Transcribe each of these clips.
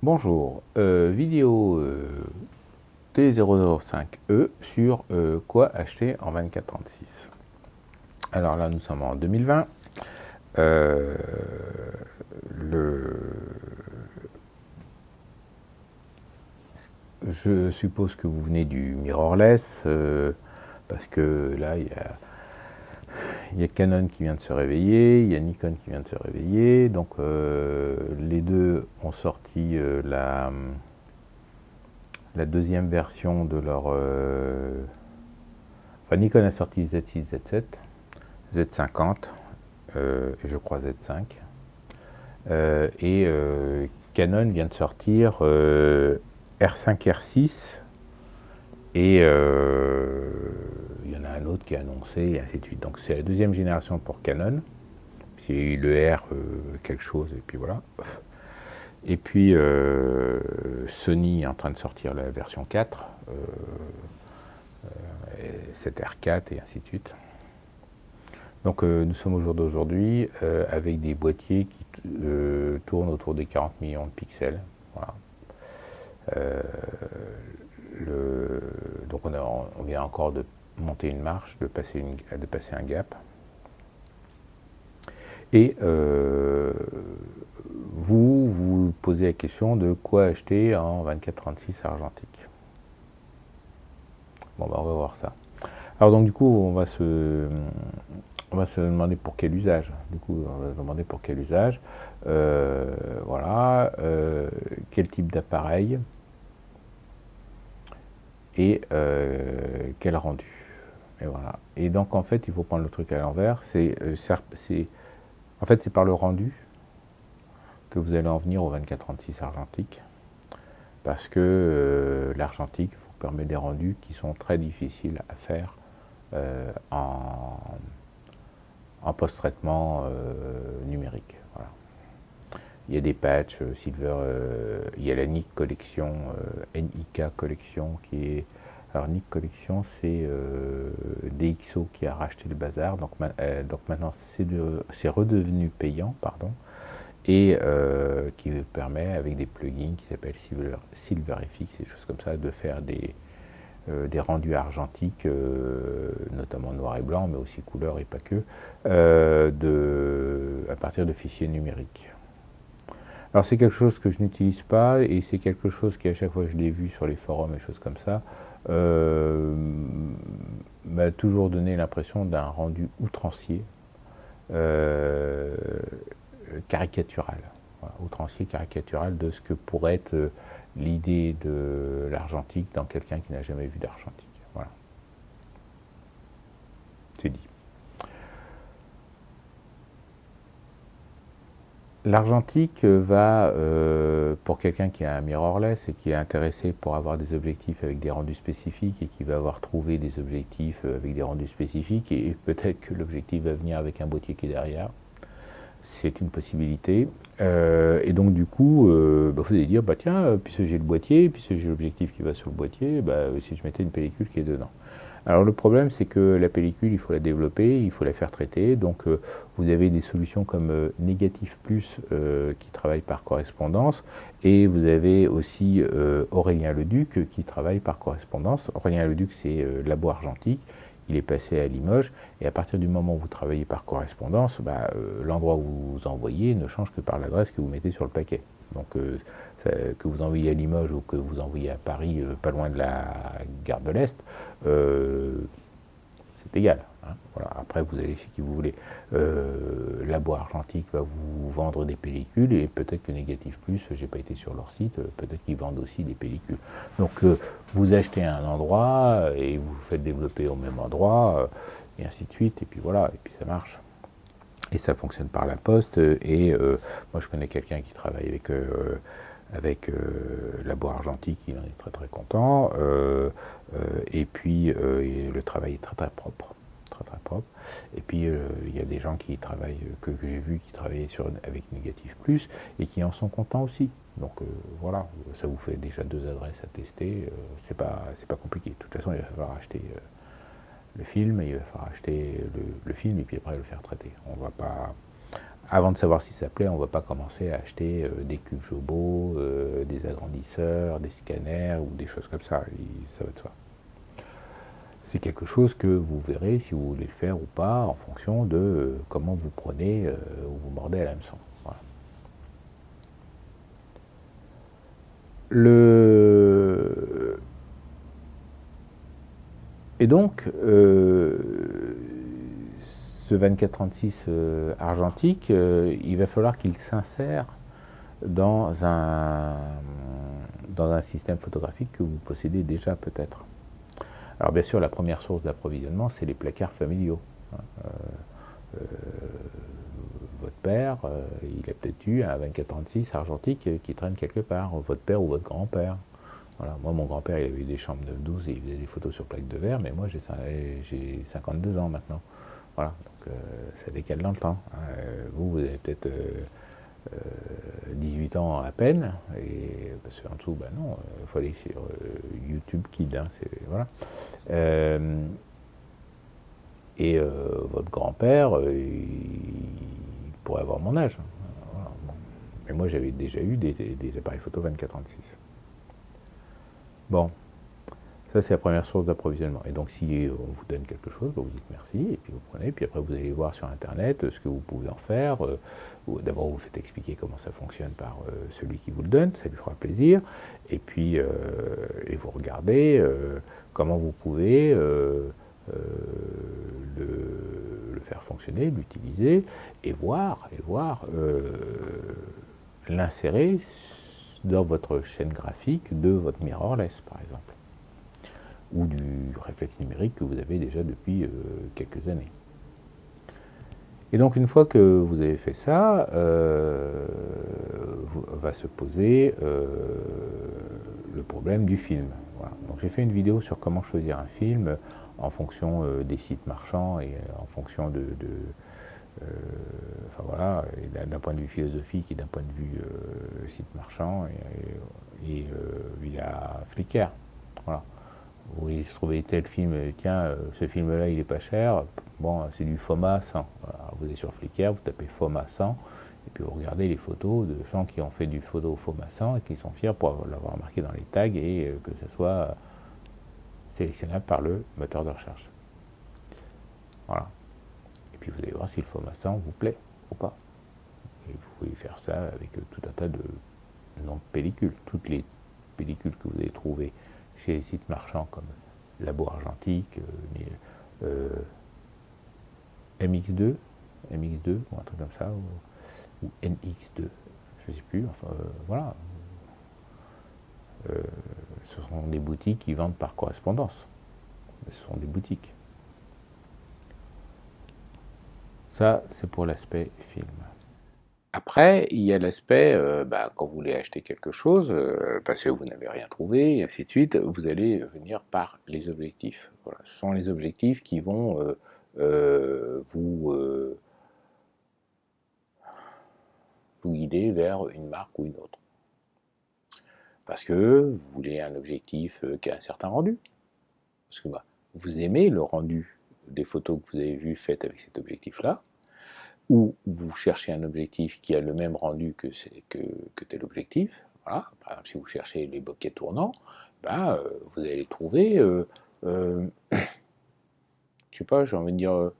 Bonjour, vidéo T005E sur quoi acheter en 24-36. Alors là, nous sommes en 2020. Je suppose que vous venez du mirrorless, parce que là, il y a Canon qui vient de se réveiller, il y a Nikon qui vient de se réveiller. Donc les deux ont sorti la deuxième version de leur... Enfin, Nikon a sorti Z6, Z7, Z50, et je crois Z5. Et Canon vient de sortir R5, R6, et il y en a un autre qui est annoncé, et ainsi de suite. Donc c'est la deuxième génération pour Canon. Il y a eu le R quelque chose, et puis voilà. Et puis Sony est en train de sortir la version 4, cette R4 et ainsi de suite. Donc nous sommes au jour d'aujourd'hui avec des boîtiers qui tournent autour des 40 millions de pixels. Voilà. Donc on vient encore de monter une marche, de passer un gap. Et vous posez la question de quoi acheter en 24-36 argentique. Bon, bah, on va voir ça. Alors donc du coup, on va se demander pour quel usage. Du coup, on va se demander pour quel usage. Voilà. Quel type d'appareil et quel rendu. Et voilà. Et donc en fait, il faut prendre le truc à l'envers. En fait, c'est par le rendu que vous allez en venir au 24-36 argentique, parce que l'argentique vous permet des rendus qui sont très difficiles à faire en post-traitement numérique. Voilà. Il y a des patchs Silver, il y a la NIC Collection, NIK Collection qui est... Alors NIC Collection, c'est DxO qui a racheté le bazar, donc maintenant c'est redevenu payant, pardon, et qui permet avec des plugins qui s'appellent SilverFX, des choses comme ça, de faire des rendus argentiques, notamment noir et blanc, mais aussi couleur et pas que, à partir de fichiers numériques. Alors c'est quelque chose que je n'utilise pas, et c'est quelque chose qui, à chaque fois que je l'ai vu sur les forums et choses comme ça, m'a toujours donné l'impression d'un rendu outrancier, caricatural. Voilà, outrancier, caricatural de ce que pourrait être l'idée de l'argentique dans quelqu'un qui n'a jamais vu d'argentique. Voilà. C'est dit. L'argentique va, pour quelqu'un qui a un mirrorless et qui est intéressé pour avoir des objectifs avec des rendus spécifiques et qui va avoir trouvé des objectifs avec des rendus spécifiques, et peut-être que l'objectif va venir avec un boîtier qui est derrière, c'est une possibilité. Et donc du coup, vous allez dire, bah tiens, puisque j'ai le boîtier, puisque j'ai l'objectif qui va sur le boîtier, bah, si je mettais une pellicule qui est dedans. Alors le problème, c'est que la pellicule, il faut la développer, il faut la faire traiter. Donc vous avez des solutions comme Négatif Plus qui travaille par correspondance, et vous avez aussi Aurélien Leduc qui travaille par correspondance. Aurélien Leduc, c'est Labo Argentique. Il est passé à Limoges, et à partir du moment où vous travaillez par correspondance, l'endroit où vous envoyez ne change que par l'adresse que vous mettez sur le paquet. Donc que vous envoyez à Limoges ou que vous envoyez à Paris, pas loin de la gare de l'Est, c'est égal. Hein. Voilà. Après, vous allez chez qui vous voulez. Labo Argentique va vous vendre des pellicules, et peut-être que Négatif Plus, j'ai pas été sur leur site, peut-être qu'ils vendent aussi des pellicules. Donc vous achetez à un endroit et vous faites développer au même endroit, et ainsi de suite, et puis voilà, et puis ça marche. Et ça fonctionne par la poste, et moi je connais quelqu'un qui travaille avec Labo Argentique, il en est très très content, et puis le travail est très très propre. Très propre. Et puis il y a des gens qui travaillent, que j'ai vu qui travaillaient avec Négatif Plus et qui en sont contents aussi. Donc voilà, ça vous fait déjà 2 adresses à tester, c'est pas compliqué. De toute façon, il va falloir acheter le film, il va falloir acheter le film et puis après le faire traiter. On va pas, avant de savoir si ça plaît, on ne va pas commencer à acheter des cuves Jobo, des des agrandisseurs, des scanners ou des choses comme ça, ça va de soi. C'est quelque chose que vous verrez si vous voulez le faire ou pas en fonction de comment vous prenez ou vous mordez à l'hameçon. Voilà. Et donc, ce 24-36 argentique, il va falloir qu'il s'insère dans un système photographique que vous possédez déjà peut-être. Alors bien sûr, la première source d'approvisionnement, c'est les placards familiaux. Votre père, il a peut-être eu un 24-36 argentique qui traîne quelque part, votre père ou votre grand-père. Voilà. Moi, mon grand-père, il avait eu des chambres 9-12 et il faisait des photos sur plaque de verre, mais moi, j'ai 52 ans maintenant. Voilà, donc ça décale dans le temps. Vous avez peut-être 18 ans à peine, et parce qu'en dessous, ben non, il faut aller sur YouTube Kid, hein, voilà. Et votre grand-père, il pourrait avoir mon âge. Voilà. Mais moi, j'avais déjà eu des appareils photo 24-36. Bon, ça c'est la première source d'approvisionnement. Et donc si on vous donne quelque chose, vous dites merci, et puis vous prenez, puis après vous allez voir sur internet ce que vous pouvez en faire. D'abord vous faites expliquer comment ça fonctionne par celui qui vous le donne, ça lui fera plaisir. Et puis et vous regardez comment vous pouvez le faire fonctionner, l'utiliser, et voir l'insérer dans votre chaîne graphique de votre mirrorless, par exemple, ou du réflexe numérique que vous avez déjà depuis quelques années. Et donc, une fois que vous avez fait ça, va se poser le problème du film. Voilà. Donc, j'ai fait une vidéo sur comment choisir un film en fonction des sites marchands et en fonction enfin voilà, d'un point de vue philosophique et d'un point de vue site marchand, et il y a Flickr. Voilà. Vous voyez se trouver tel film, tiens, ce film-là il est pas cher, bon, c'est du FOMA 100. Voilà. Vous allez sur Flickr, vous tapez FOMA 100, et puis vous regardez les photos de gens qui ont fait du photo FOMA 100 et qui sont fiers pour l'avoir marqué dans les tags et que ce soit sélectionnable par le moteur de recherche. Voilà. Et puis vous allez voir si le FOMA 100 vous plaît ou pas. Et vous pouvez faire ça avec tout un tas de noms de pellicules. Toutes les pellicules que vous allez trouver chez les sites marchands comme Labo Argentique, MX2, ou un truc comme ça, ou NX2, je ne sais plus, enfin voilà. Ce sont des boutiques qui vendent par correspondance. Ce sont des boutiques. Ça, c'est pour l'aspect film. Après, il y a l'aspect, quand vous voulez acheter quelque chose, parce que vous n'avez rien trouvé, et ainsi de suite, vous allez venir par les objectifs. Voilà. Ce sont les objectifs qui vont vous guider vers une marque ou une autre. Parce que vous voulez un objectif qui a un certain rendu. Parce que vous aimez le rendu des photos que vous avez vues faites avec cet objectif-là, ou vous cherchez un objectif qui a le même rendu que tel objectif. Voilà. Par exemple, si vous cherchez les bokeh tournants, vous allez trouver, je sais pas, j'ai envie de dire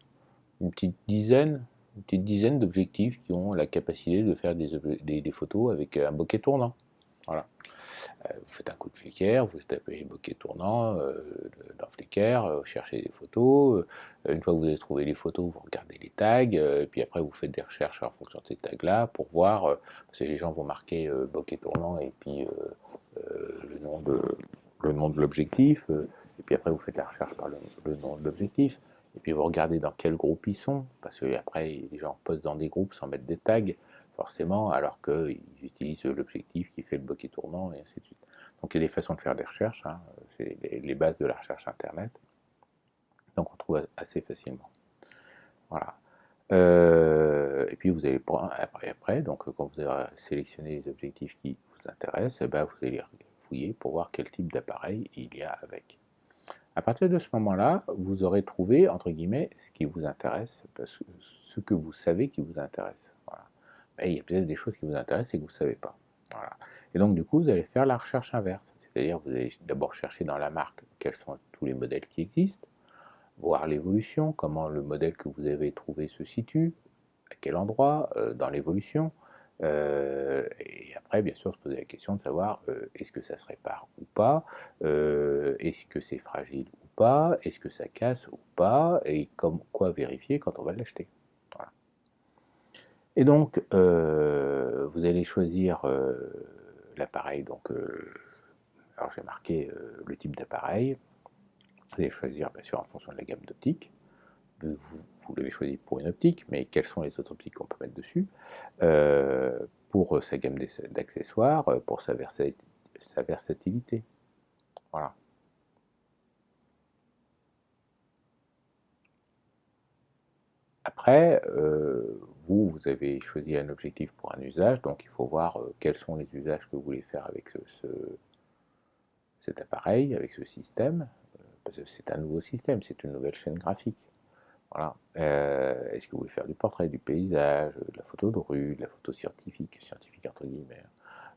une petite dizaine d'objectifs qui ont la capacité de faire des photos avec un bokeh tournant. Voilà. Vous faites un coup de Flickr, vous tapez bokeh tournant dans Flickr, vous cherchez des photos. Une fois que vous avez trouvé les photos, vous regardez les tags, et puis après vous faites des recherches en fonction de ces tags-là pour voir, parce que les gens vont marquer bokeh tournant et puis le nom de l'objectif, et puis après vous faites la recherche par le nom de l'objectif, et puis vous regardez dans quel groupe ils sont, parce que après les gens postent dans des groupes sans mettre des tags, forcément, alors qu'ils utilisent l'objectif qui fait le bokeh tournant, et ainsi de suite. Donc il y a des façons de faire des recherches, hein. C'est les bases de la recherche internet, donc on trouve assez facilement. Voilà. Et puis vous allez après, donc quand vous avez sélectionné les objectifs qui vous intéressent, vous allez fouiller pour voir quel type d'appareil il y a avec. À partir de ce moment-là, vous aurez trouvé, entre guillemets, ce qui vous intéresse, parce que ce que vous savez qui vous intéresse. Voilà. Et il y a peut-être des choses qui vous intéressent et que vous ne savez pas. Voilà. Et donc du coup, vous allez faire la recherche inverse. C'est-à-dire vous allez d'abord chercher dans la marque quels sont tous les modèles qui existent, voir l'évolution, comment le modèle que vous avez trouvé se situe, à quel endroit dans l'évolution. Et après, bien sûr, se poser la question de savoir est-ce que ça se répare ou pas, est-ce que c'est fragile ou pas, est-ce que ça casse ou pas, et comme quoi vérifier quand on va l'acheter. Voilà. Et donc, vous allez choisir l'appareil. Donc, alors j'ai marqué le type d'appareil. Vous allez choisir, bien sûr, en fonction de la gamme d'optiques. Vous l'avez choisi pour une optique, mais quelles sont les autres optiques qu'on peut mettre dessus, pour sa gamme d'accessoires, pour sa versatilité. Voilà. Après, vous avez choisi un objectif pour un usage, donc il faut voir quels sont les usages que vous voulez faire avec cet appareil, avec ce système, parce que c'est un nouveau système, c'est une nouvelle chaîne graphique. Voilà. Est-ce que vous voulez faire du portrait, du paysage, de la photo de rue, de la photo scientifique entre guillemets,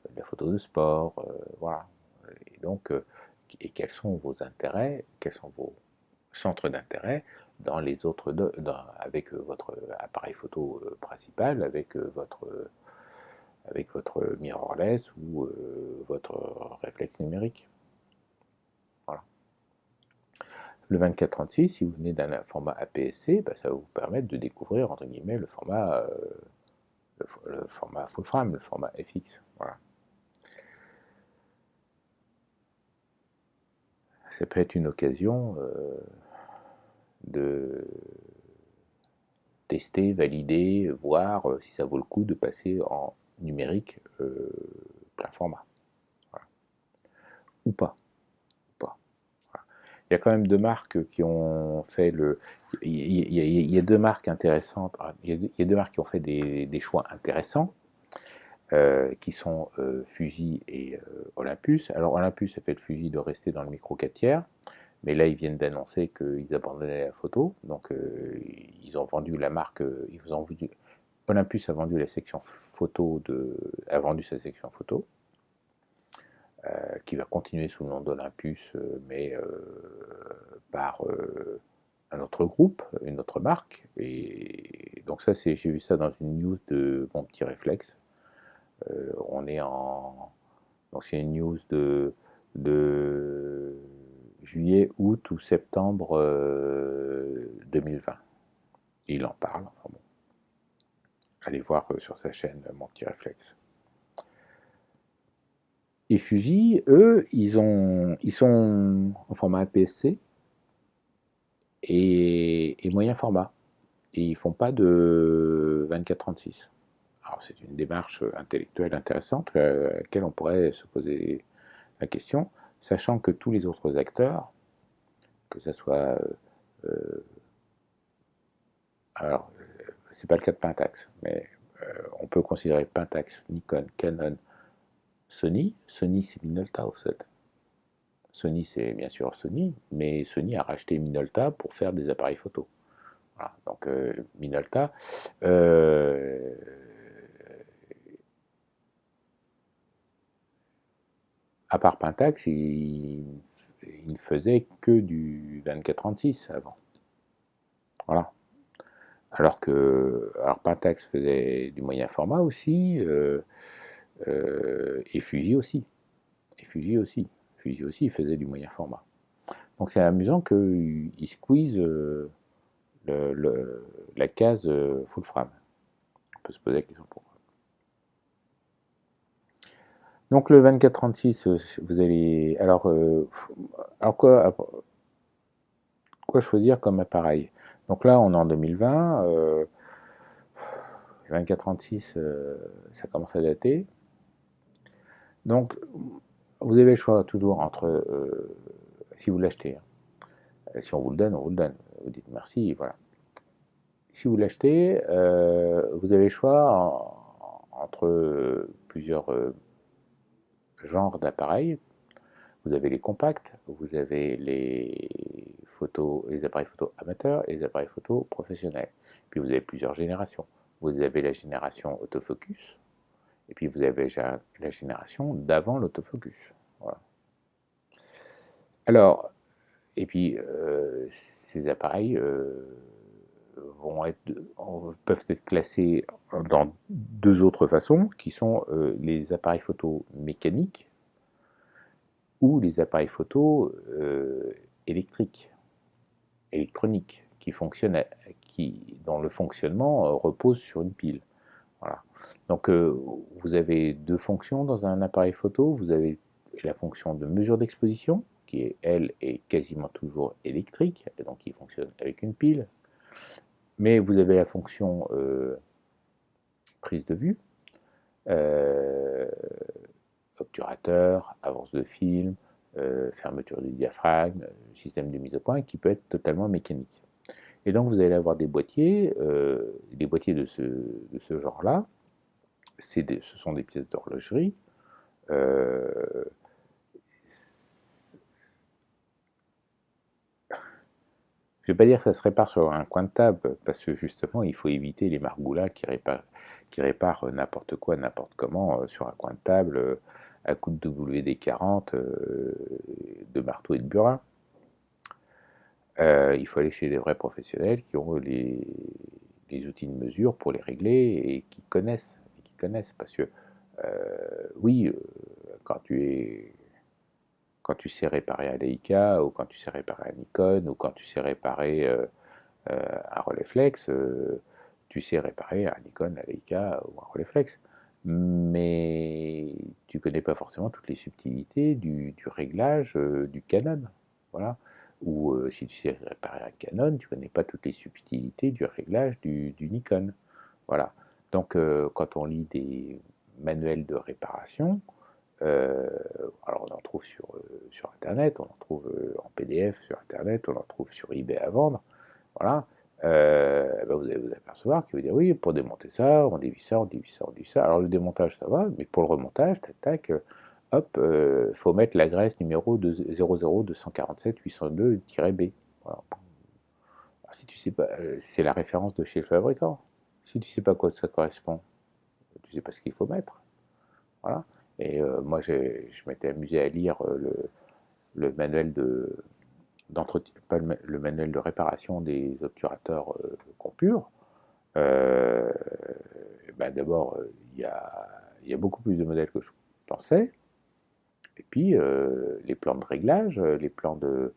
de la photo de sport, voilà. Et donc, et quels sont vos intérêts, quels sont vos centres d'intérêt dans les autres, avec votre appareil photo principal, avec votre mirrorless ou votre réflexe numérique. Voilà. Le 24-36, si vous venez d'un format APS-C, bah, ça va vous permettre de découvrir entre guillemets le format full frame, le format FX. Voilà. Ça peut être une occasion de tester, valider, voir si ça vaut le coup de passer en numérique plein format. Voilà. Ou pas. Voilà. Il y a quand même deux marques qui ont fait le. Il y a deux marques intéressantes. Il y a deux marques qui ont fait des choix intéressants, qui sont Fuji et Olympus. Alors Olympus a fait le Fuji de rester dans le micro 4 tiers, mais là ils viennent d'annoncer qu'ils abandonnaient la photo, donc ils ont vendu la marque, Olympus a vendu la section photo a vendu sa section photo, qui va continuer sous le nom d'Olympus, mais par un autre groupe, une autre marque. Et donc ça, j'ai vu ça dans une news de mon petit réflexe. On est en, donc c'est une news de juillet, août ou septembre 2020. Et il en parle. Enfin bon. Allez voir sur sa chaîne mon petit réflexe. Et Fuji, eux, ils sont en format APS-C et moyen format. Et ils font pas de 24-36. Alors c'est une démarche intellectuelle intéressante à laquelle on pourrait se poser la question, sachant que tous les autres acteurs, que ce soit... alors, c'est pas le cas de Pentax, mais on peut considérer Pentax, Nikon, Canon, Sony. Sony, c'est Minolta Offset. Sony, c'est bien sûr Sony, mais Sony a racheté Minolta pour faire des appareils photo. Voilà, donc Minolta, à part Pentax, il ne faisait que du 24-36 avant. Voilà. Alors Pentax faisait du moyen format aussi, et Fuji aussi. Et Fuji aussi. Fuji aussi faisait du moyen format. Donc c'est amusant qu'ils squeeze la case full frame. On peut se poser la question pourquoi. Donc le 24-36, vous allez. Alors quoi choisir comme appareil? Donc là, on est en 2020. 24-36, ça commence à dater. Donc, vous avez le choix toujours entre, si vous l'achetez, si on vous le donne, on vous le donne. Vous dites merci, voilà. Si vous l'achetez, vous avez le choix entre plusieurs genres d'appareils. Vous avez les compacts, vous avez les appareils photo amateurs et les appareils photo professionnels. Puis vous avez plusieurs générations. Vous avez la génération autofocus Et puis vous avez la génération d'avant l'autofocus. Voilà. Alors, et puis ces appareils peuvent être classés dans deux autres façons, qui sont les appareils photo mécaniques ou les appareils photo électroniques, dont le fonctionnement repose sur une pile. Voilà. Donc vous avez deux fonctions dans un appareil photo. Vous avez la fonction de mesure d'exposition, qui est, elle, est quasiment toujours électrique, et donc qui fonctionne avec une pile. Mais vous avez la fonction prise de vue, euh, obturateur, avance de film, fermeture du diaphragme, système de mise au point, qui peut être totalement mécanique. Et donc vous allez avoir des boîtiers de ce genre-là. Ce sont des pièces d'horlogerie. Euh, je ne vais pas dire que ça se répare sur un coin de table, parce que justement, il faut éviter les margoulins qui réparent n'importe quoi, n'importe comment, sur un coin de table, à coup de WD-40, de marteau et de burin. Il faut aller chez des vrais professionnels qui ont les outils de mesure pour les régler et qui connaissent. Parce que, oui, quand tu sais réparer un Leica, ou quand tu sais réparer un Nikon, ou quand tu sais réparer un Rolleiflex, tu sais réparer un Nikon, un Leica ou un Rolleiflex. Mais tu connais pas forcément toutes les subtilités du réglage du Canon. Voilà. Ou si tu sais réparer un Canon, tu connais pas toutes les subtilités du réglage du Nikon. Voilà. Donc quand on lit des manuels de réparation, alors on en trouve sur Internet, on en trouve en PDF sur Internet, on en trouve sur eBay à vendre, voilà. Ben vous allez vous apercevoir qu'il va dire oui, pour démonter ça, on dévisse ça, on dévisse ça, on dévisse ça. Alors le démontage ça va, mais pour le remontage, tac tac, hop, faut mettre la graisse numéro de 00247-802-B. Voilà. Alors, si tu sais pas, c'est la référence de chez le fabricant. Si tu sais pas à quoi ça correspond, tu sais pas ce qu'il faut mettre. Voilà. Et moi, je m'étais amusé à lire le manuel d'entretien, pas le manuel de réparation des obturateurs Compur. Euh, ben d'abord, il y a beaucoup plus de modèles que je pensais. Et puis, les plans de réglage, les plans de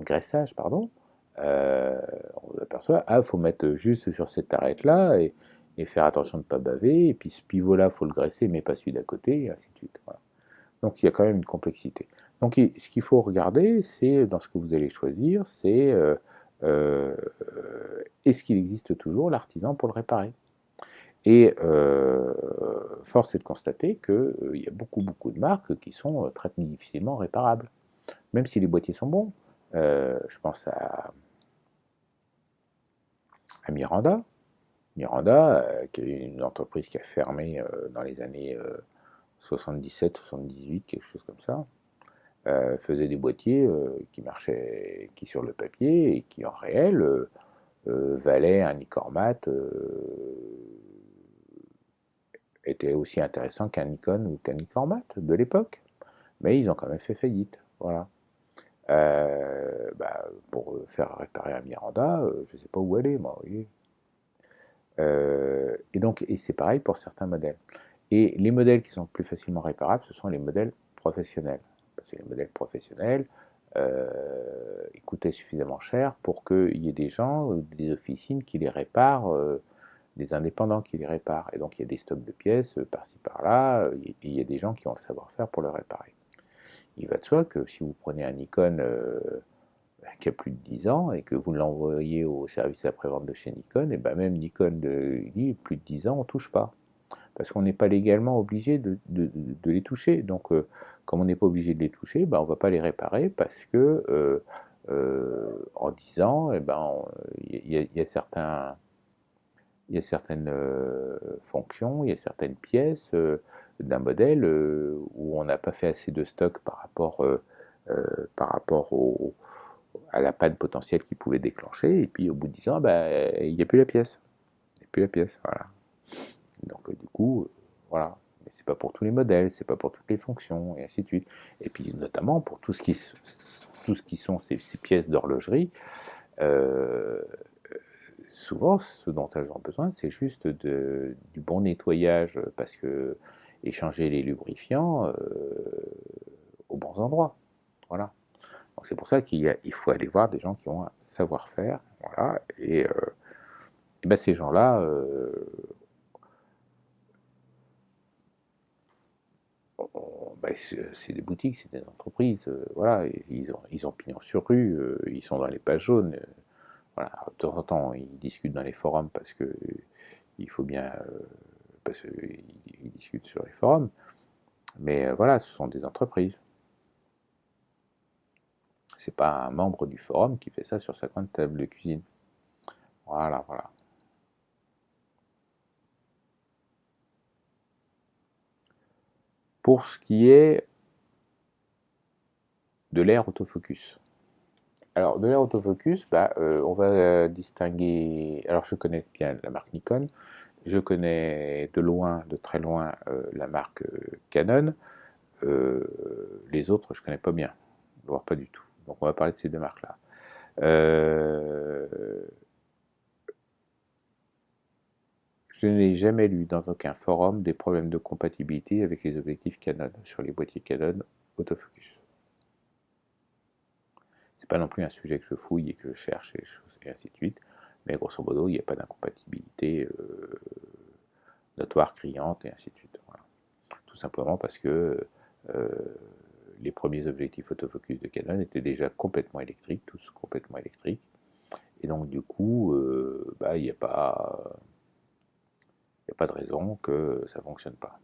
graissage, pardon, on s'aperçoit, il faut mettre juste sur cette arête-là et faire attention de ne pas baver. Et puis ce pivot-là, il faut le graisser, mais pas celui d'à côté, et ainsi de suite. Voilà. Donc il y a quand même une complexité. Donc ce qu'il faut regarder, c'est dans ce que vous allez choisir, c'est euh, est-ce qu'il existe toujours l'artisan pour le réparer. Et force est de constater qu'il y a beaucoup de marques qui sont très difficilement réparables, même si les boîtiers sont bons. Je pense à Miranda. Miranda, qui est une entreprise qui a fermé dans les années 77-78, quelque chose comme ça, faisait des boîtiers qui marchaient, qui sur le papier et qui en réel valaient un Nicormat, était aussi intéressant qu'un Nikon ou qu'un Nicormat de l'époque. Mais ils ont quand même fait faillite. Voilà. Pour faire réparer un Miranda, je ne sais pas où aller, moi. Vous voyez. Et c'est pareil pour certains modèles. Et les modèles qui sont plus facilement réparables, ce sont les modèles professionnels. Parce que les modèles professionnels, ils coûtaient suffisamment cher pour qu'il y ait des gens, des officines qui les réparent, des indépendants qui les réparent. Et donc il y a des stocks de pièces par-ci par-là, et il y a des gens qui ont le savoir-faire pour le réparer. Il va de soi que si vous prenez un Nikon qui a plus de 10 ans et que vous l'envoyez au service après-vente de chez Nikon, et ben même Nikon dit plus de 10 ans, on ne touche pas. Parce qu'on n'est pas légalement obligé de les toucher. Donc, comme on n'est pas obligé de les toucher, ben, on ne va pas les réparer parce que en 10 ans, il y a certaines fonctions, il y a certaines pièces d'un modèle où on n'a pas fait assez de stock par rapport à la panne potentielle qui pouvait déclencher, et puis au bout de 10 ans, il n'y a plus la pièce. Il n'y a plus la pièce, voilà. Donc du coup, voilà. Mais c'est pas pour tous les modèles, c'est pas pour toutes les fonctions, et ainsi de suite. Et puis notamment pour tout ce qui sont ces pièces d'horlogerie, souvent ce dont elles ont besoin, c'est juste du bon nettoyage, parce que échanger les lubrifiants aux bons endroits. Voilà. Donc c'est pour ça qu'il faut aller voir des gens qui ont un savoir-faire, voilà, et ben ces gens-là, ben, c'est des boutiques, c'est des entreprises, voilà, ils ont pignon sur rue, ils sont dans les pages jaunes, voilà. Alors, de temps en temps, ils discutent dans les forums parce que il faut bien, parce qu'ils discutent sur les forums, mais voilà, ce sont des entreprises. C'est pas un membre du forum qui fait ça sur sa coin de table de cuisine. Voilà, voilà. Pour ce qui est de l'air autofocus. Alors, de l'air autofocus, bah, on va distinguer. Alors, je connais bien la marque Nikon, je connais de loin, de très loin, la marque Canon. Les autres, je connais pas bien, voire pas du tout. Donc, on va parler de ces deux marques-là. Euh, je n'ai jamais lu dans aucun forum des problèmes de compatibilité avec les objectifs Canon sur les boîtiers Canon autofocus. C'est pas non plus un sujet que je fouille et que je cherche et ainsi de suite, mais grosso modo, il n'y a pas d'incompatibilité notoire, criante et ainsi de suite. Voilà. Tout simplement parce que euh, les premiers objectifs autofocus de Canon étaient déjà complètement électriques, tous complètement électriques, et donc du coup, bah, il n'y a pas de raison que ça ne fonctionne pas.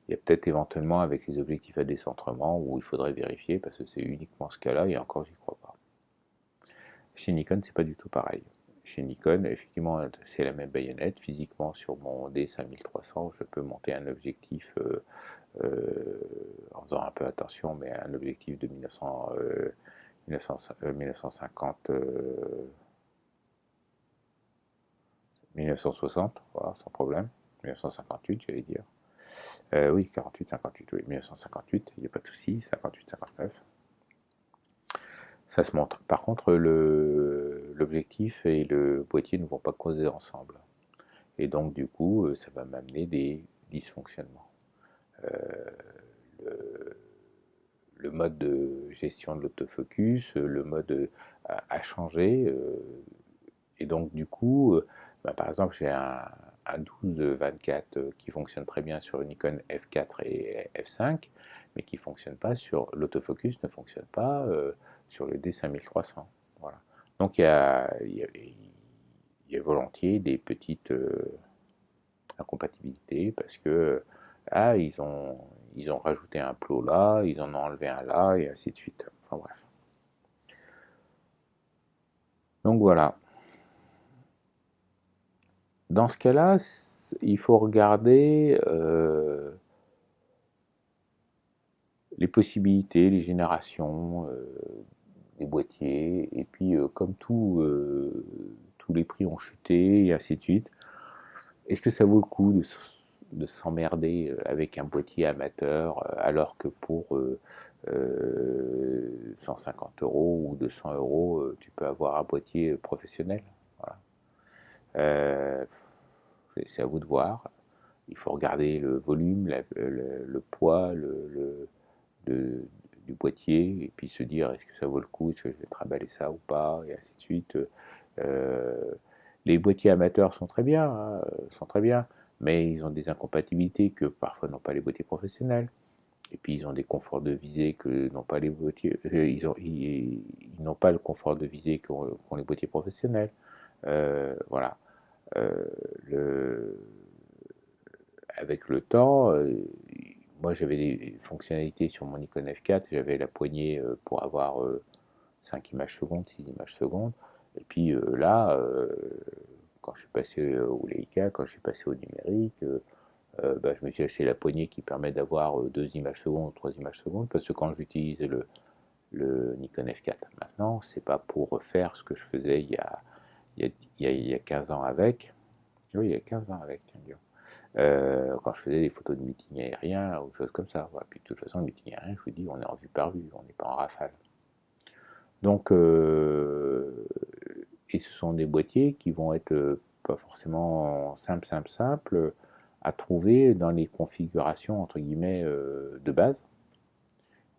Il y a peut-être éventuellement avec les objectifs à décentrement où il faudrait vérifier parce que c'est uniquement ce cas-là et encore j'y crois pas. Chez Nikon, c'est pas du tout pareil. Chez Nikon, effectivement, c'est la même baïonnette. Physiquement, sur mon D5300, je peux monter un objectif en faisant un peu attention, mais un objectif de 1950, 1960, voilà, sans problème. 1958, j'allais dire. Oui, 48, 58, oui, 1958, il n'y a pas de souci, 58, 59. Ça se montre. Par contre, l'objectif et le boîtier ne vont pas causer ensemble. Et donc, du coup, ça va m'amener des dysfonctionnements. Euh, le, le mode de gestion de l'autofocus, le mode a changé. Et donc, du coup, bah, par exemple, j'ai un 12-24 qui fonctionne très bien sur une Nikon F4 et F5, mais qui fonctionne pas sur l'autofocus, ne fonctionne pas sur le D5300. Voilà. Donc, il y a volontiers des petites incompatibilités parce que ah, ils ont rajouté un plot là, ils en ont enlevé un là, et ainsi de suite. Enfin bref. Donc voilà. Dans ce cas-là, il faut regarder les possibilités, les générations des boîtiers, et puis comme tout, tous les prix ont chuté, et ainsi de suite, est-ce que ça vaut le coup de s'emmerder avec un boîtier amateur alors que pour 150 euros ou 200 euros, tu peux avoir un boîtier professionnel? Voilà. Euh, c'est à vous de voir. Il faut regarder le volume, le poids du boîtier et puis se dire est-ce que ça vaut le coup, est-ce que je vais trimballer ça ou pas, et ainsi de suite. Euh, les boîtiers amateurs sont très bien, hein, sont très bien, mais ils ont des incompatibilités que parfois n'ont pas les boîtiers professionnels. Et puis ils ont des conforts de visée que n'ont pas les boîtiers. Ils n'ont pas le confort de visée qu'ont les boîtiers professionnels. Voilà. Euh, le, avec le temps, moi j'avais des fonctionnalités sur mon Nikon F4, j'avais la poignée pour avoir 5 images secondes, 6 images secondes. Et puis là, quand je suis passé au Leica, quand je suis passé au numérique, bah, je me suis acheté la poignée qui permet d'avoir 2 images secondes ou 3 images secondes, parce que quand j'utilise le Nikon F4 maintenant, c'est pas pour faire ce que je faisais il y a 15 ans avec, oui, il y a 15 ans avec, tiens, quand je faisais des photos de meeting aérien ou des choses comme ça. Voilà. Puis de toute façon, le meeting aérien, je vous dis, on est en vue par vue, on n'est pas en rafale. Donc, et ce sont des boîtiers qui vont être pas forcément simples à trouver dans les configurations entre guillemets de base.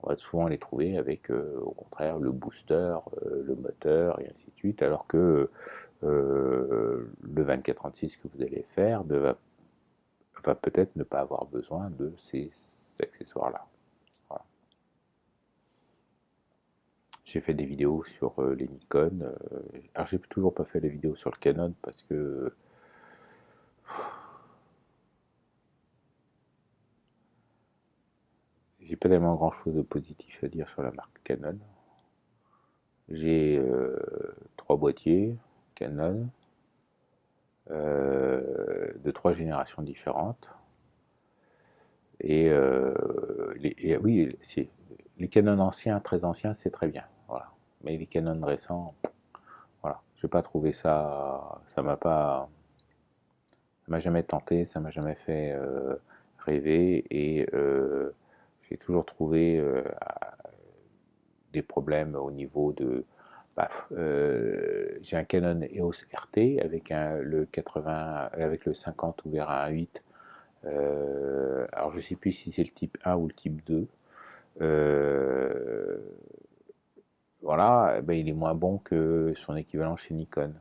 On va souvent les trouver avec au contraire le booster, le moteur et ainsi de suite, alors que le 2436 que vous allez faire va peut-être ne pas avoir besoin de ces accessoires-là. Voilà. J'ai fait des vidéos sur les Nikon. Alors j'ai toujours pas fait les vidéos sur le Canon parce que j'ai pas tellement grand chose de positif à dire sur la marque Canon. J'ai 3 boîtiers Canon de 3 générations différentes. Et, oui, les Canon anciens, très anciens, c'est très bien. Voilà. Mais les Canon récents, voilà, j'ai pas trouvé ça, ça m'a jamais tenté, ça m'a jamais fait rêver, et j'ai toujours trouvé des problèmes au niveau de. Bah, j'ai un Canon EOS RT avec le 80, avec le 50 ouvert à 1.8. Alors je sais plus si c'est le type 1 ou le type 2. Voilà, ben, il est moins bon que son équivalent chez Nikon.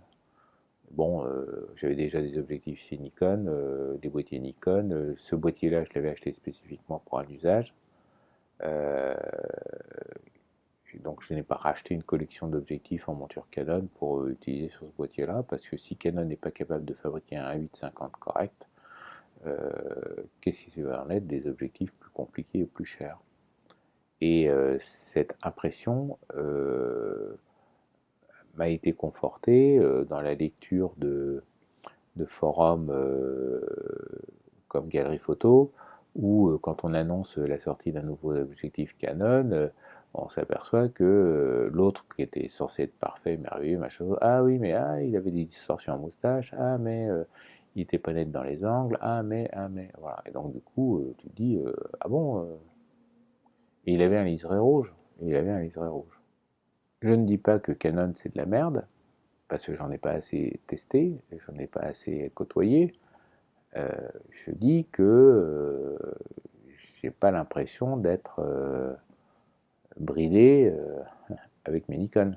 Bon, j'avais déjà des objectifs chez Nikon, des boîtiers Nikon. Ce boîtier-là, je l'avais acheté spécifiquement pour un usage. Euh, donc je n'ai pas racheté une collection d'objectifs en monture Canon pour utiliser sur ce boîtier-là, parce que si Canon n'est pas capable de fabriquer un 1.850 correct, qu'est-ce qui va en être des objectifs plus compliqués et plus chers? Et cette impression m'a été confortée dans la lecture de forums comme Galerie Photo, où quand on annonce la sortie d'un nouveau objectif Canon, on s'aperçoit que l'autre qui était censé être parfait, merveilleux, machin, ah oui, mais ah, il avait des distorsions en moustache, ah mais il était pas net dans les angles, ah mais, voilà. Et donc du coup, tu te dis, ah bon, et il avait un liseré rouge, il avait un liseré rouge. Je ne dis pas que Canon c'est de la merde, parce que j'en ai pas assez testé, j'en ai pas assez côtoyé. Euh, je dis que j'ai pas l'impression d'être bridé avec mes Nikon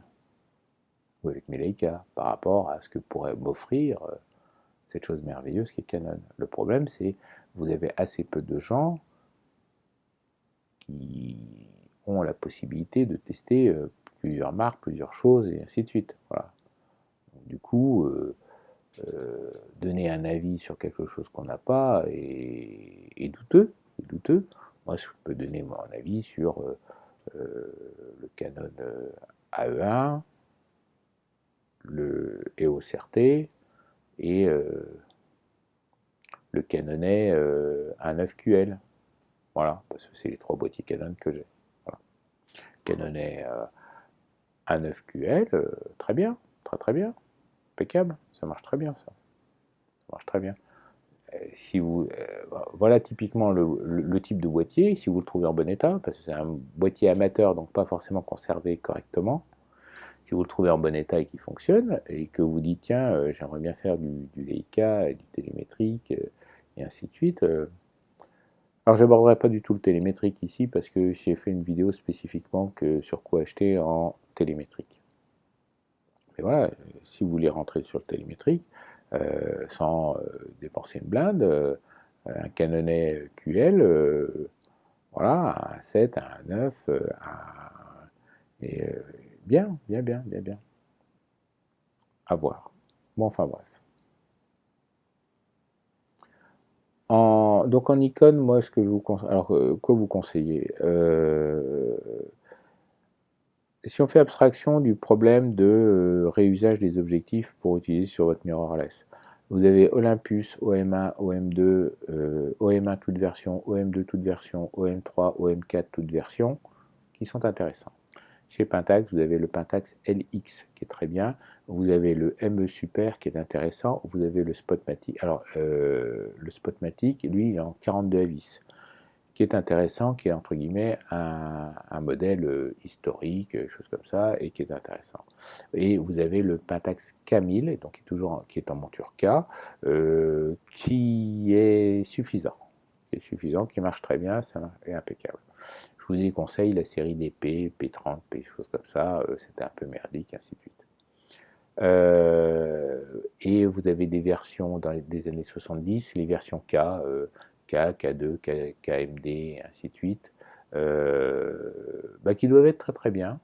ou avec mes Leica par rapport à ce que pourrait m'offrir cette chose merveilleuse qui est Canon. Le problème, c'est que vous avez assez peu de gens qui ont la possibilité de tester plusieurs marques, plusieurs choses et ainsi de suite. Voilà. Donc, du coup, donner un avis sur quelque chose qu'on n'a pas est douteux, douteux. Moi, je peux donner mon avis sur le Canon AE1, le EOS RT et le Canonnet A9QL. Voilà, parce que c'est les 3 boîtiers Canon que j'ai. Voilà. Canonnet A9QL, très bien, très bien, impeccable, ça marche très bien ça. Ça marche très bien. Si vous, voilà typiquement le type de boîtier, si vous le trouvez en bon état, parce que c'est un boîtier amateur, donc pas forcément conservé correctement, si vous le trouvez en bon état et qu'il fonctionne, et que vous dites, tiens, j'aimerais bien faire du Leica, du télémétrique, et ainsi de suite. Alors j'aborderai pas du tout le télémétrique ici, parce que j'ai fait une vidéo spécifiquement sur quoi acheter en télémétrique. Mais voilà, si vous voulez rentrer sur le télémétrique, sans dépenser une blinde, un Canonnet QL, voilà, un 7, un 9, et bien, à voir. Bon, enfin bref. Donc en Nikon, moi, ce que je vous conseille, alors quoi vous conseillez si on fait abstraction du problème de réusage des objectifs pour utiliser sur votre mirrorless, vous avez Olympus, OM1, OM2, OM1 toute version, OM2 toute version, OM3, OM4 toute version, qui sont intéressants. Chez Pentax, vous avez le Pentax LX qui est très bien. Vous avez le ME Super qui est intéressant. Vous avez le Spotmatic. Alors, le Spotmatic, lui, il est en 42 à vis, qui est intéressant, qui est entre guillemets un modèle historique, chose comme ça, et qui est intéressant. Et vous avez le Pentax K1000, donc qui est en monture K, qui est suffisant, qui marche très bien, ça est impeccable. Je vous déconseille la série des P30, P, choses comme ça, c'était un peu merdique, ainsi de suite. Et vous avez des versions dans des années 70, les versions K, K2, KMD, ainsi de suite, qui doivent être très très bien,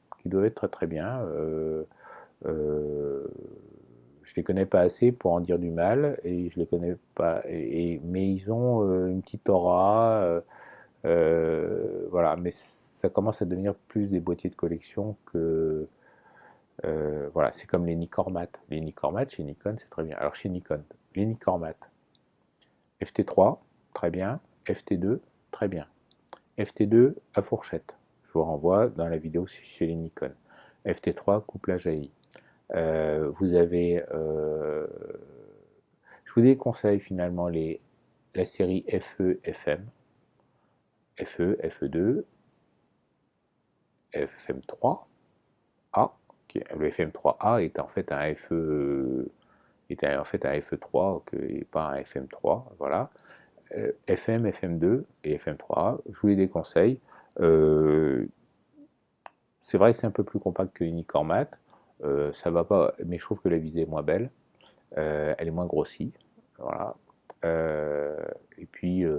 je les connais pas assez pour en dire du mal, et je les connais pas, mais ils ont une petite aura, voilà, mais ça commence à devenir plus des boîtiers de collection que, voilà, c'est comme les Nicormat. Les Nicormat chez Nikon, c'est très bien. Alors chez Nikon, les Nicormat, FT3, très bien. FT2, très bien. FT2 à fourchette. Je vous renvoie dans la vidéo chez les Nikon. FT3, couplage AI. Vous avez, je vous déconseille finalement la série FE, FM, FE, FE2, FM3, A. Le FM3A est en fait un FE, était en fait un FE3 et pas un FM3, voilà. FM, FM2 et FM3A, je vous les déconseille. C'est vrai que c'est un peu plus compact que l'Unicormat, ça va pas, mais je trouve que la visée est moins belle, elle est moins grossie, voilà. Et puis il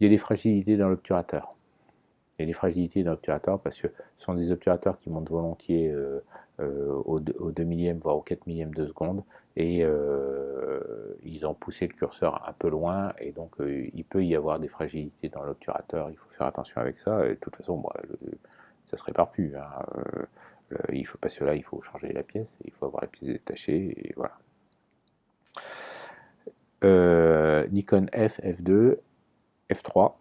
y a des fragilités dans l'obturateur. Il y a des fragilités dans l'obturateur parce que ce sont des obturateurs qui montent volontiers au 2 millième, voire au 4 millième de seconde, et ils ont poussé le curseur un peu loin, et donc il peut y avoir des fragilités dans l'obturateur, il faut faire attention avec ça, et de toute façon, ça se répare plus, hein. Il faut pas cela, il faut changer la pièce, il faut avoir la pièce détachée, et voilà. Nikon F, F2, F3.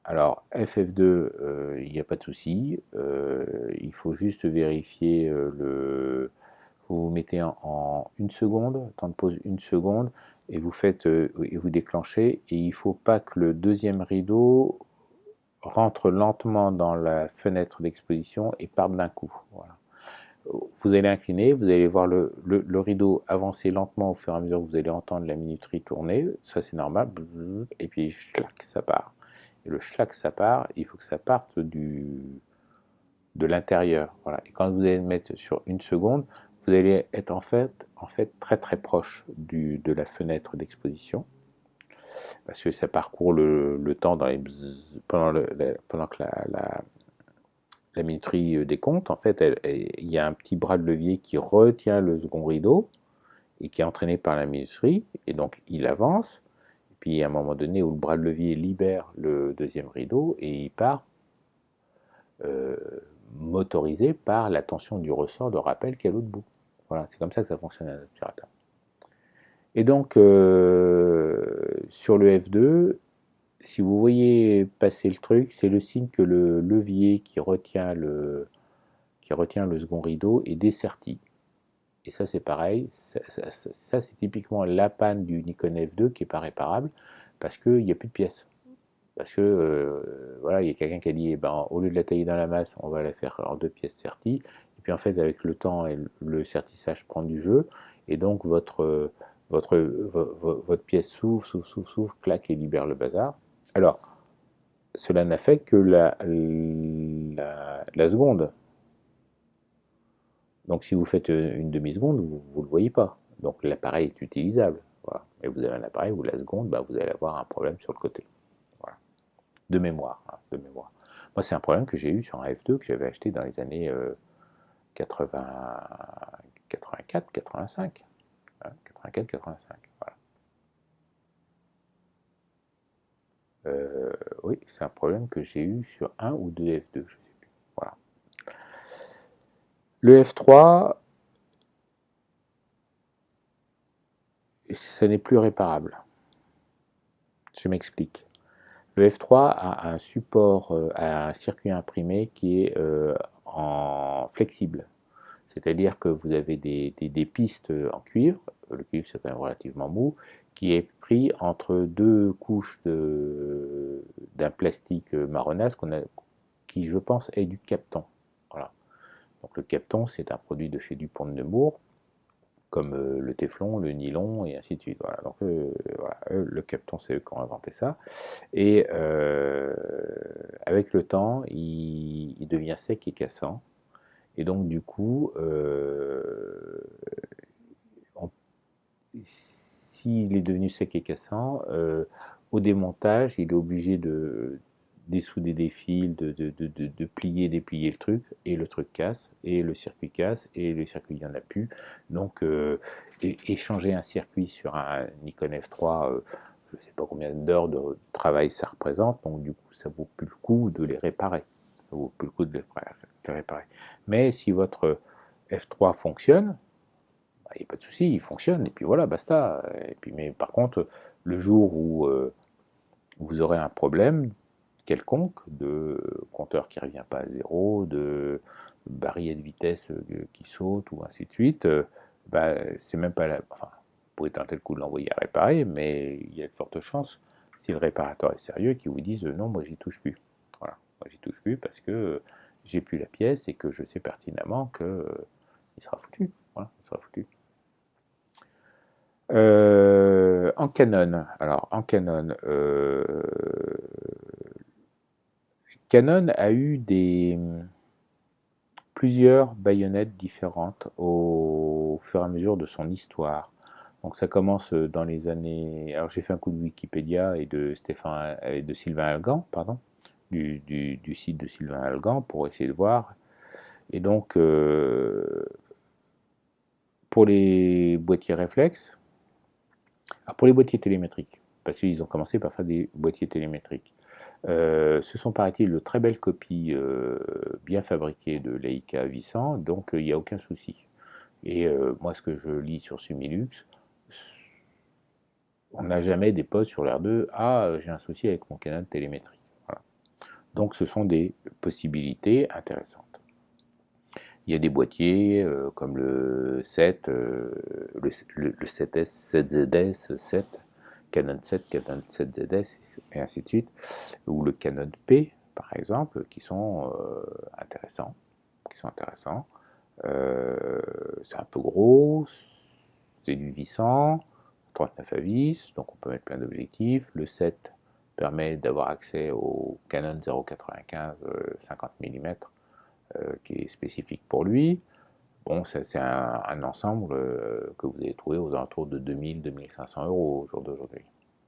Alors, FF2, il n'y a pas de souci. Il faut juste vérifier vous mettez en 1 seconde, temps de pause 1 seconde, et vous faites et vous déclenchez. Et il ne faut pas que le deuxième rideau rentre lentement dans la fenêtre d'exposition et parte d'un coup. Voilà. Vous allez incliner, vous allez voir le rideau avancer lentement au fur et à mesure que vous allez entendre la minuterie tourner. Ça, c'est normal. Et puis, schlac, ça part. Et le schlac, ça part, il faut que ça parte de l'intérieur. Voilà. Et quand vous allez le mettre sur 1 seconde, vous allez être en fait très très proche de la fenêtre d'exposition, parce que ça parcourt le temps pendant que la minuterie décompte. En fait, il y a un petit bras de levier qui retient le second rideau et qui est entraîné par la minuterie, et donc il avance. Puis à un moment donné où le bras de levier libère le deuxième rideau et il part motorisé par la tension du ressort de rappel qui est à l'autre bout. Voilà, c'est comme ça que ça fonctionne un obturateur. Et donc sur le F2, si vous voyez passer le truc, c'est le signe que le levier qui retient le second rideau est desserti. Et ça c'est pareil, ça c'est typiquement la panne du Nikon F2 qui n'est pas réparable parce qu'il n'y a plus de pièces. Parce que voilà, il y a quelqu'un qui a dit, au lieu de la tailler dans la masse, on va la faire en 2 pièces serties. Et puis en fait, avec le temps, et le sertissage prend du jeu, et donc votre pièce s'ouvre, claque et libère le bazar. Alors, cela n'a fait que la seconde. Donc si vous faites une demi-seconde, vous ne le voyez pas. Donc l'appareil est utilisable. Voilà. Et vous avez un appareil où la seconde, vous allez avoir un problème sur le côté. Voilà. De mémoire. Moi, c'est un problème que j'ai eu sur un F2 que j'avais acheté dans les années 84, 85. 84, 85. Voilà. Oui, c'est un problème que j'ai eu sur un ou deux F2, je ne sais plus. Voilà. Le F3, ça n'est plus réparable. Je m'explique. Le F3 a un support, a un circuit imprimé qui est en flexible. C'est-à-dire que vous avez des pistes en cuivre, le cuivre c'est quand même relativement mou, qui est pris entre deux couches d'un plastique marronasse qui je pense est du Kapton. Voilà. Donc le Kapton c'est un produit de chez Dupont de Nemours, comme le téflon, le nylon et ainsi de suite. Voilà. Donc voilà, le Kapton c'est eux qui ont inventé ça. Et avec le temps il devient sec et cassant. Et donc du coup, s'il est devenu sec et cassant, au démontage, il est obligé de dessouder des fils, de plier, déplier le truc casse, et le circuit casse, et le circuit il n'y en a plus. Donc, échanger un circuit sur un Nikon F3, je ne sais pas combien d'heures de travail ça représente, donc du coup, ça vaut plus le coup de les réparer. Ça vaut plus le coup de les réparer. Mais si votre F3 fonctionne, il n'y a pas de souci, il fonctionne, et puis voilà, basta. Et puis, mais par contre, le jour où vous aurez un problème quelconque, de compteur qui ne revient pas à zéro, de barillet de vitesse qui saute, ou ainsi de suite, bah, c'est même pas la... Enfin, vous pouvez tenter le coup de l'envoyer à réparer, mais il y a de fortes chances, si le réparateur est sérieux, qu'il vous dise non, moi j'y touche plus. Voilà, moi j'y touche plus parce que j'ai plus la pièce et que je sais pertinemment que il sera foutu. Voilà, il sera foutu. En Canon, alors en Canon, Canon a eu plusieurs baïonnettes différentes au fur et à mesure de son histoire. Donc ça commence dans les années. Alors j'ai fait un coup de Wikipédia et de Sylvain Algan, pardon, du site de Sylvain Algan pour essayer de voir. Et donc pour les boîtiers réflexes, pour les boîtiers télémétriques, parce qu'ils ont commencé par faire des boîtiers télémétriques. Ce sont, paraît-il, de très belles copies bien fabriquées de Leica 800, donc il n'y a aucun souci. Et moi, ce que je lis sur Sumilux, on n'a jamais des posts sur l'R2, ah, j'ai un souci avec mon Canon télémétrique. Voilà. Donc ce sont des possibilités intéressantes. Il y a des boîtiers comme le 7, le 7S, 7ZS, 7, Canon 7, Canon 7ZS, et ainsi de suite, ou le Canon P, par exemple, qui sont intéressants. C'est un peu gros, c'est du 800, 39 à vis, donc on peut mettre plein d'objectifs. Le 7 permet d'avoir accès au Canon 0,95 50 mm qui est spécifique pour lui. Bon, c'est un ensemble que vous allez trouver aux alentours de 2000-2500 euros au jour d'aujourd'hui.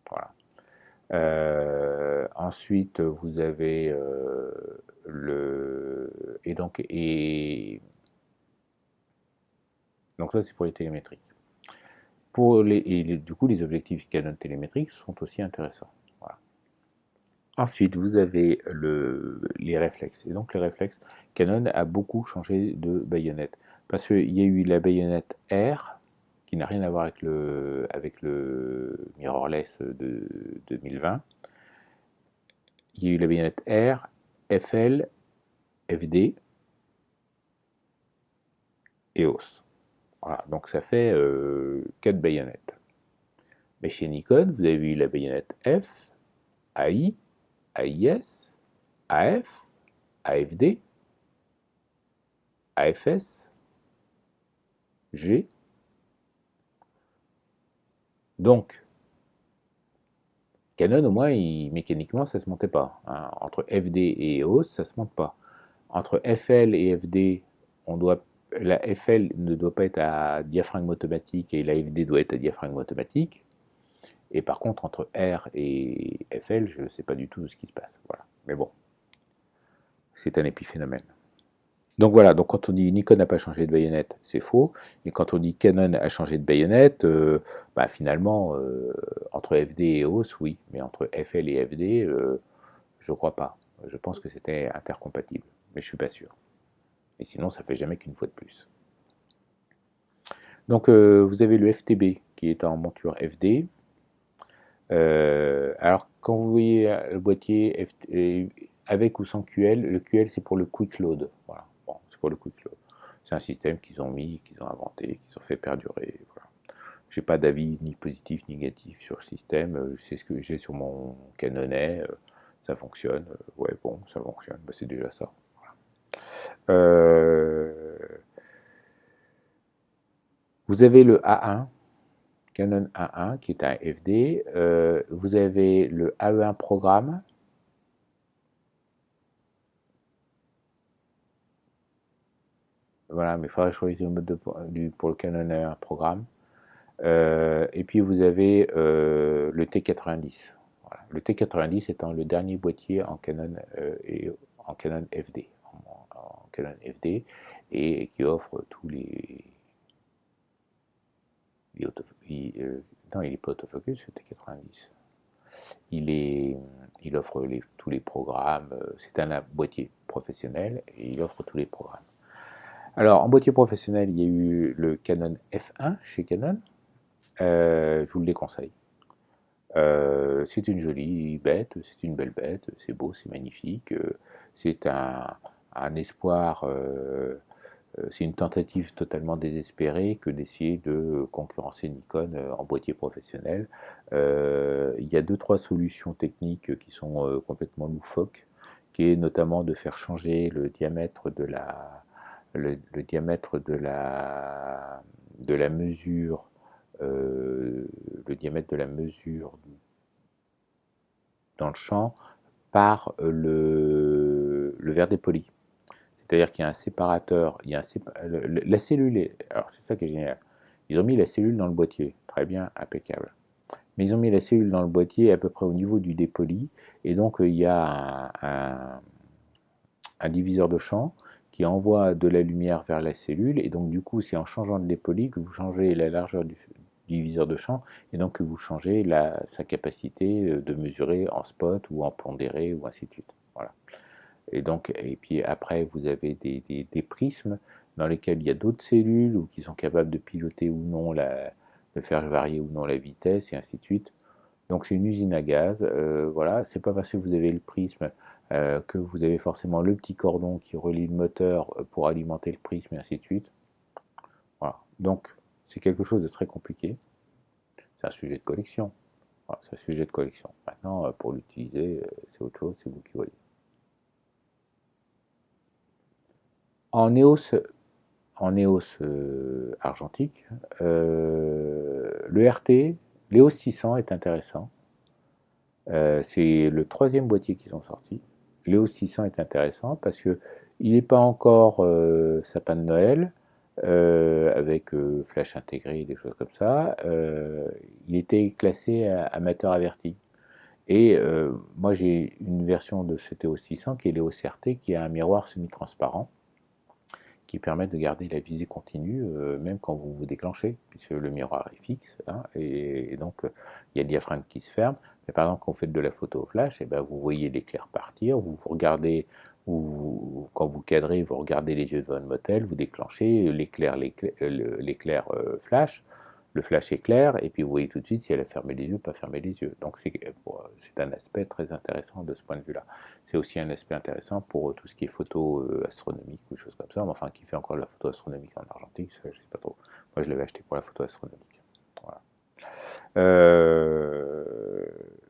Voilà. Ensuite, vous avez donc ça c'est pour les télémétriques. Du coup, les objectifs Canon télémétriques sont aussi intéressants. Voilà. Ensuite, vous avez les réflexes. Et donc les réflexes, Canon a beaucoup changé de baïonnette. Parce qu'il y a eu la baïonnette R, qui n'a rien à voir avec le mirrorless de 2020. Il y a eu la baïonnette R, FL, FD, EOS. Voilà, donc ça fait 4 baïonnettes. Mais chez Nikon, vous avez eu la baïonnette F, AI, AIS, AF, AFD, AFS, G. Donc, Canon, au moins, mécaniquement, ça ne se montait pas. Hein. Entre FD et EOS, ça ne se monte pas. Entre FL et FD, la FL ne doit pas être à diaphragme automatique et la FD doit être à diaphragme automatique. Et par contre, entre R et FL, je ne sais pas du tout ce qui se passe. Voilà. Mais bon, c'est un épiphénomène. Donc voilà, donc quand on dit Nikon n'a pas changé de baïonnette, c'est faux. Et quand on dit Canon a changé de baïonnette, finalement, entre FD et EOS, oui. Mais entre FL et FD, je ne crois pas. Je pense que c'était intercompatible. Mais je ne suis pas sûr. Et sinon, ça ne fait jamais qu'une fois de plus. Donc vous avez le FTB qui est en monture FD. Alors quand vous voyez le boîtier avec ou sans QL, le QL c'est pour le quick load. Voilà, bon, c'est pour le quick load. C'est un système qu'ils ont mis, qu'ils ont inventé, qu'ils ont fait perdurer. Voilà. J'ai pas d'avis ni positif ni négatif sur le système. Je sais ce que j'ai sur mon Canonnet. Ça fonctionne. Ouais, bon, ça fonctionne. Bah, c'est déjà ça. Voilà. Vous avez le A1, Canon A1 qui est un FD. Vous avez le AE1 programme. Voilà, mais il faudrait choisir le mode pour le Canon A1 programme. Et puis vous avez le T90. Voilà. Le T90 étant le dernier boîtier en Canon et en Canon FD, en Canon FD, et qui offre tous non, il n'est pas autofocus, le T90. Il offre tous les programmes. C'est un boîtier professionnel et il offre tous les programmes. Alors, en boîtier professionnel, il y a eu le Canon F1 chez Canon. Je vous le déconseille. C'est une jolie bête, c'est une belle bête, c'est beau, c'est magnifique. C'est un espoir, c'est une tentative totalement désespérée que d'essayer de concurrencer Nikon en boîtier professionnel. Il y a deux, trois solutions techniques qui sont complètement loufoques, qui est notamment de faire changer le diamètre le diamètre de la mesure le diamètre de la mesure dans le champ par le verre dépoli. C'est-à-dire qu'il y a un séparateur, il y a la cellule, alors c'est ça qui est génial. Ils ont mis la cellule dans le boîtier, très bien, impeccable. Mais ils ont mis la cellule dans le boîtier à peu près au niveau du dépoli, et donc il y a un diviseur de champ qui envoie de la lumière vers la cellule, et donc du coup c'est en changeant de dépoli que vous changez la largeur du diviseur de champ, et donc que vous changez sa capacité de mesurer en spot ou en pondéré ou ainsi de suite. Voilà. Et puis après vous avez des prismes dans lesquels il y a d'autres cellules ou qui sont capables de piloter ou non de faire varier ou non la vitesse et ainsi de suite. Donc c'est une usine à gaz. Voilà, c'est pas parce que vous avez le prisme que vous avez forcément le petit cordon qui relie le moteur pour alimenter le prisme et ainsi de suite. Voilà. Donc c'est quelque chose de très compliqué. C'est un sujet de collection. Voilà, c'est un sujet de collection. Maintenant, pour l'utiliser, c'est autre chose, c'est vous qui voyez. En EOS, argentique, le RT, l'EOS 600 est intéressant. C'est le troisième boîtier qu'ils ont sorti. L'EOS 600 est intéressant parce que il n'est pas encore sapin de Noël avec flash intégré, des choses comme ça. Il était classé amateur averti. Et moi j'ai une version de cet EOS 600 qui est l'EOS RT qui a un miroir semi-transparent qui permet de garder la visée continue même quand vous vous déclenchez, puisque le miroir est fixe, hein, et donc il y a le diaphragme qui se ferme. Mais par exemple, quand vous faites de la photo au flash, et ben, vous voyez l'éclair partir, vous regardez, quand vous cadrez, vous regardez les yeux de votre motel, vous déclenchez l'éclair flash, le flash éclaire, et puis vous voyez tout de suite si elle a fermé les yeux, pas fermé les yeux. Donc c'est un aspect très intéressant de ce point de vue-là. C'est aussi un aspect intéressant pour tout ce qui est photo astronomique ou des choses comme ça, enfin qui fait encore de la photo astronomique en argentique, ça, je sais pas trop. Moi je l'avais acheté pour la photo astronomique. Voilà.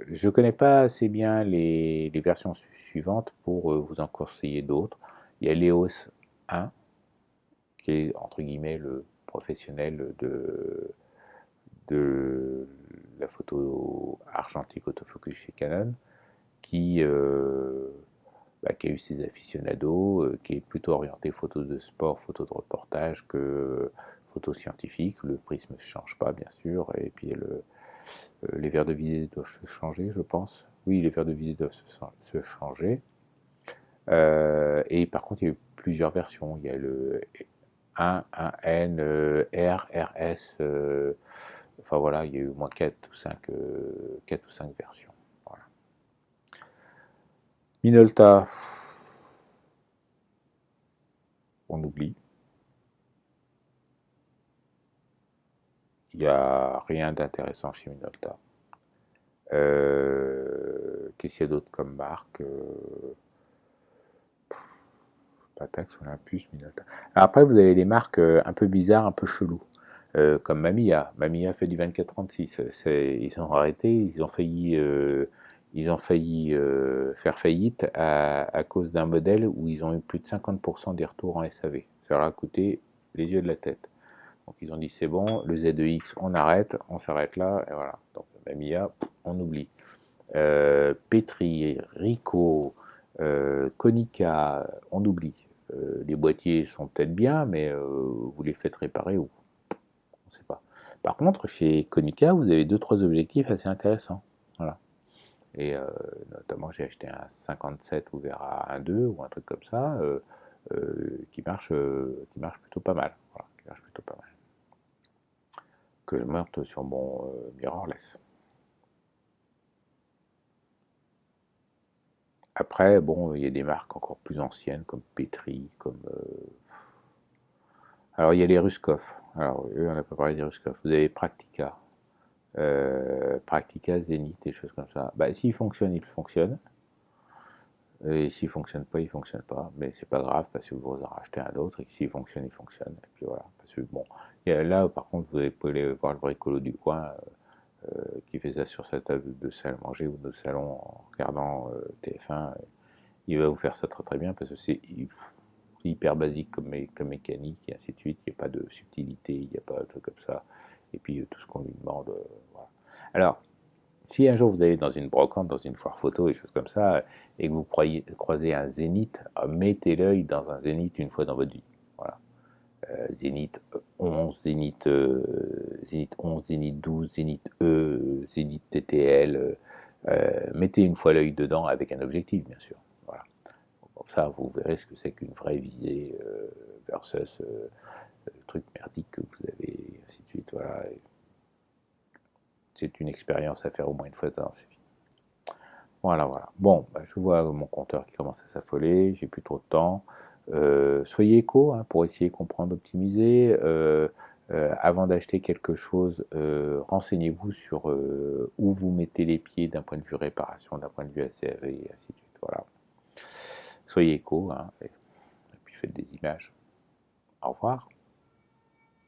Je connais pas assez bien les versions suivantes pour vous en conseiller d'autres. Il y a l'EOS 1, qui est entre guillemets le professionnel de la photo argentique autofocus chez Canon, qui qui a eu ses aficionados, qui est plutôt orienté photo de sport, photo de reportage que photo scientifique. Le prisme ne change pas, bien sûr, et puis les verres de visée doivent se changer, je pense. Oui, les verres de visée doivent se changer. Et par contre, il y a eu plusieurs versions. Il y a le 1, 1N, R, RS, enfin voilà, il y a eu au moins 4 ou 5, 4 ou 5 versions. Voilà. Minolta, on oublie. Il n'y a rien d'intéressant chez Minolta. qu'est-ce qu'il y a d'autre comme marque Patax, Olympus, Minolta. Alors après, vous avez les marques un peu bizarres, un peu cheloues, comme Mamiya. Mamiya fait du 24-36. Ils ont arrêté, ils ont failli faire faillite à cause d'un modèle où ils ont eu plus de 50% des retours en SAV. Ça leur a coûté les yeux de la tête. Donc ils ont dit c'est bon, le ZEX, on arrête, on s'arrête là, et voilà. Donc Mamiya, on oublie. Petri, Ricoh, Konica, on oublie. Les boîtiers sont peut-être bien, mais vous les faites réparer ou on ne sait pas. Par contre, chez Konica, vous avez deux trois objectifs assez intéressants. Voilà. Et notamment, j'ai acheté un 57 ouvert à 1.2 ou un truc comme ça, qui marche plutôt pas mal. Voilà, qui marche plutôt pas mal. Que je monte sur mon mirrorless. Après, bon, il y a des marques encore plus anciennes comme Petri, comme alors il y a les Ruskov. Alors eux, on n'a pas parlé des Ruskov. Vous avez Praktica, Praktica, Zenith, des choses comme ça. Bah, s'ils fonctionnent, ils fonctionnent. Et s'ils fonctionnent pas, ils fonctionnent pas. Mais c'est pas grave parce que vous en rachetez un autre et que s'ils fonctionnent, ils fonctionnent. Et puis voilà. Parce que bon, là, par contre, vous pouvez aller voir le bricolo du coin qui fait ça sur sa table de salle à manger ou de salon en regardant TF1. Il va vous faire ça très très bien parce que c'est hyper basique comme mécanique et ainsi de suite. Il n'y a pas de subtilité, il n'y a pas de truc comme ça. Et puis tout ce qu'on lui demande. Voilà. Alors, si un jour vous allez dans une brocante, dans une foire photo, des choses comme ça, et que vous croisez un zénith, mettez l'œil dans un zénith une fois dans votre vie. Voilà. Zénith 11, Zénith 11, Zénith 12, Zénith E, Zénith TTL. Mettez une fois l'œil dedans avec un objectif, bien sûr. Voilà. Comme ça, vous verrez ce que c'est qu'une vraie visée versus le truc merdique que vous avez, et ainsi de suite. Voilà. C'est une expérience à faire au moins une fois dans sa vie. Voilà, voilà. Bon, bah, je vois mon compteur qui commence à s'affoler, j'ai plus trop de temps. Soyez éco hein, pour essayer de comprendre, optimiser. Avant d'acheter quelque chose, renseignez-vous sur où vous mettez les pieds d'un point de vue réparation, d'un point de vue SAV, et ainsi de suite. Voilà. Soyez éco hein, et puis faites des images. Au revoir.